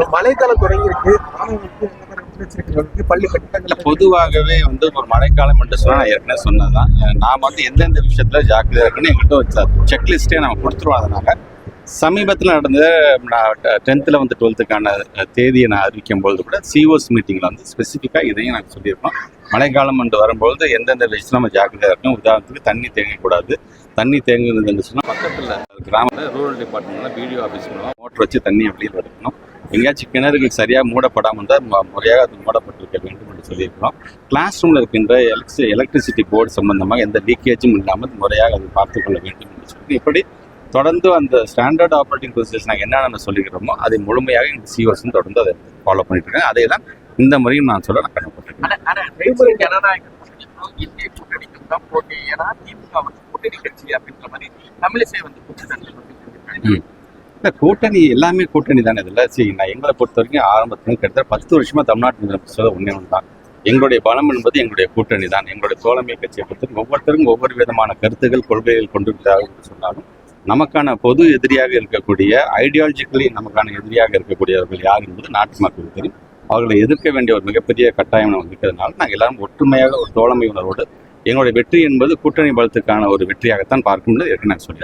மழைக்காலம் தொடங்கியிருக்கு. பள்ளி பொதுவாகவே ஒரு மழைக்காலம் என்று சொன்னா நான் ஏற்கனவே சொன்னதுதான். நாம எந்தெந்த விஷயத்துல ஜாக்கிரதையா இருக்குன்னு எங்கிட்ட ஒரு செக்லிஸ்டே நம்ம கொடுத்துருவோம். அதனால சமீபத்தில் நடந்த நான் 10th 11th 12th தேதியை நான் அறிவிக்கும் பொழுது கூட சிஓஸ் மீட்டிங்கில் ஸ்பெசிஃபிக்காக இதையும் நாங்கள் சொல்லியிருக்கோம். மழைக்காலம் என்று வரும்பொழுது எந்தெந்த விஷயத்தில் நம்ம ஜாக்கிரதையாக இருக்கணும். உதாரணத்துக்கு தண்ணி தேங்கக்கூடாது. தண்ணி தேங்குதுன்னு சொன்னால் பக்கத்தில் கிராமத்தில் ரூரல் டிபார்ட்மெண்ட்டில் பிடிஓ ஆஃபீஸ் மூலமாக மோட்டர் வச்சு தண்ணி வெளியில் எடுக்கணும். எங்கேயாச்சும் கிணறுகள் சரியாக மூடப்படாமல் இருந்தால் முறையாக அது மூடப்பட்டிருக்க வேண்டும் என்று சொல்லியிருக்கிறோம். கிளாஸ் ரூமில் இருக்கின்ற எலக்ட்ரிசிட்டி போர்டு சம்பந்தமாக எந்த லீக்கேஜும் இல்லாமல் முறையாக அதை பார்த்துக்கொள்ள வேண்டும் என்று சொல்லி இப்படி தொடர்ந்து அந்த ஸ்டாண்டர்ட் ஆப்ரேட்டிங் ப்ரொசீஜர்ஸ் நாங்கள் என்னென்ன சொல்லிக்கிறோமோ அதை முழுமையாக எங்கள் சிஓஸ் தொடர்ந்து அதை ஃபாலோ பண்ணிட்டு இருக்கேன். அதே தான் இந்த முறையும் நான் சொல்ல நான் கடமைப்பட்டிருக்கேன். கூட்டணி எல்லாமே கூட்டணி தானே. இதில் சரி, நான் எங்களை பொறுத்த வரைக்கும் ஆரம்பத்தில் கிட்டத்தட்ட 10 வருஷமா தமிழ்நாட்டு முதலமைச்சர் ஒன்றே ஒன்று தான். எங்களுடைய பலம் என்பது எங்களுடைய கூட்டணி தான். எங்களுடைய தோழமை கட்சியை பொறுத்த ஒவ்வொருத்தருக்கும் ஒவ்வொரு விதமான கருத்துக்கள் கொள்கைகள் கொண்டிருக்கிறார்கள் சொன்னாலும் நமக்கான பொது எதிரியாக இருக்கக்கூடிய ஐடியாலஜிக்கலி நமக்கான எதிரியாக இருக்கக்கூடியவர்கள் யார் என்பது நாட்டு மக்களுக்கு தெரியும். அவர்களை எதிர்க்க வேண்டிய ஒரு மிகப்பெரிய கட்டாயம் நமக்கு இருக்கிறதுனால நாங்கள் எல்லாரும் ஒற்றுமையாக ஒரு தோழமை உணர்வோடு எங்களுடைய வெற்றி என்பது கூட்டணி பலத்துக்கான ஒரு வெற்றியாகத்தான் பார்க்கும் ஏற்கனவே நான் சொல்லியிருக்கேன்.